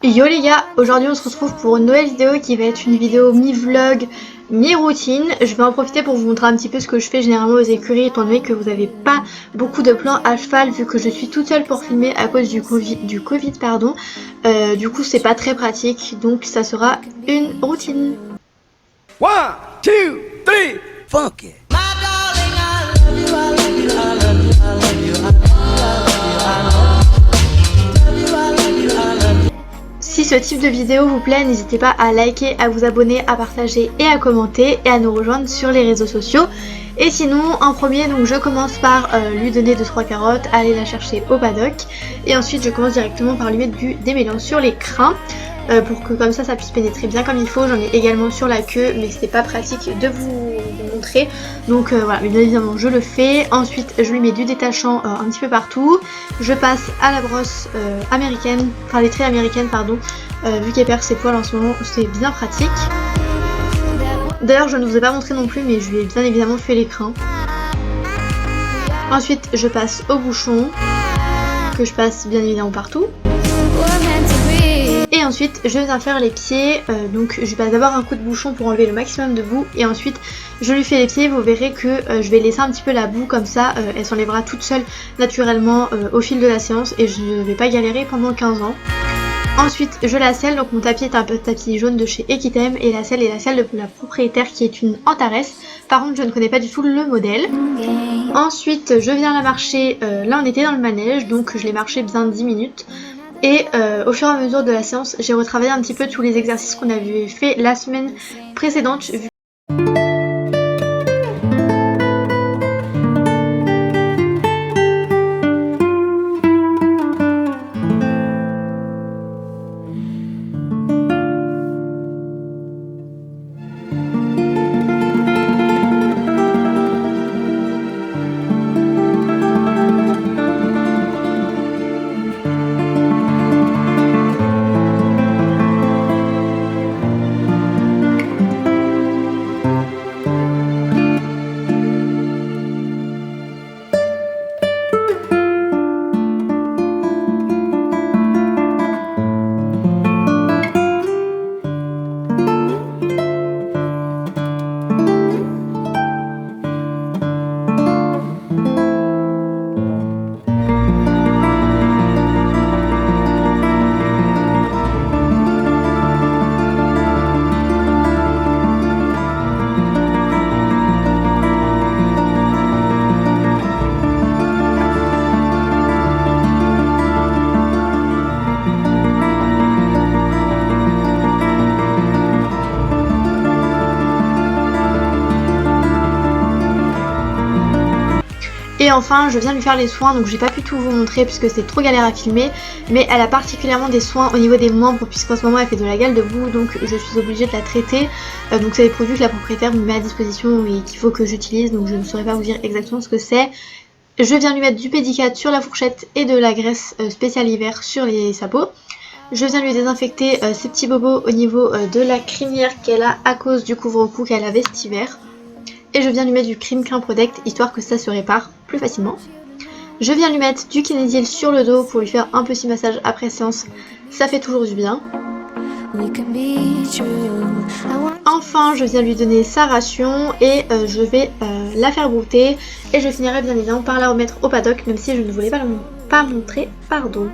Yo les gars, aujourd'hui on se retrouve pour une nouvelle vidéo qui va être une vidéo mi-vlog, mi-routine. Je vais en profiter pour vous montrer un petit peu ce que je fais généralement aux écuries étant donné que vous n'avez pas beaucoup de plans à cheval vu que je suis toute seule pour filmer à cause du Covid pardon. Du coup c'est pas très pratique donc ça sera une routine. 1, 2, 3, funk it. Si ce type de vidéo vous plaît, n'hésitez pas à liker, à vous abonner, à partager et à commenter et à nous rejoindre sur les réseaux sociaux. Et sinon, en premier, donc je commence par lui donner 2-3 carottes, aller la chercher au paddock. Et ensuite, je commence directement par lui mettre du démêlant sur les crins. Pour que comme ça puisse pénétrer bien comme il faut. J'en ai également sur la queue mais c'était pas pratique de vous montrer, donc voilà, mais bien évidemment je le fais. Ensuite je lui mets du détachant un petit peu partout, je passe à la brosse américaine, enfin les traits américaines pardon, vu qu'elle perd ses poils en ce moment c'est bien pratique. D'ailleurs je ne vous ai pas montré non plus mais je lui ai bien évidemment fait les crins. Ensuite je passe au bouchon que je passe bien évidemment partout. Et ensuite je viens faire les pieds, donc je passe d'abord un coup de bouchon pour enlever le maximum de boue et ensuite je lui fais les pieds. Vous verrez que je vais laisser un petit peu la boue comme ça, elle s'enlèvera toute seule naturellement au fil de la séance et je ne vais pas galérer pendant 15 ans. Ensuite je la selle, donc mon tapis est un tapis jaune de chez Equitem et la selle est la selle de la propriétaire qui est une Antares. Par contre je ne connais pas du tout le modèle. Ensuite je viens la marcher, là on était dans le manège donc je l'ai marché bien 10 minutes. Et au fur et à mesure de la séance, j'ai retravaillé un petit peu tous les exercices qu'on avait fait la semaine précédente. Et enfin je viens lui faire les soins, donc j'ai pas pu tout vous montrer puisque c'est trop galère à filmer, mais elle a particulièrement des soins au niveau des membres puisqu'en ce moment elle fait de la gale de boue, donc je suis obligée de la traiter. Donc c'est des produits que la propriétaire me met à disposition et qu'il faut que j'utilise, donc je ne saurais pas vous dire exactement ce que c'est. Je viens lui mettre du pédicat sur la fourchette et de la graisse spéciale hiver sur les sabots. Je viens lui désinfecter ces petits bobos au niveau de la crinière qu'elle a à cause du couvre-cou qu'elle avait cet hiver. Et je viens lui mettre du Cream Clean Protect histoire que ça se répare plus facilement. Je viens lui mettre du Kinesil sur le dos pour lui faire un petit massage après séance, ça fait toujours du bien. Enfin je viens lui donner sa ration et je vais la faire brouter et je finirai bien évidemment par la remettre au paddock même si je ne voulais pas montrer, pardon.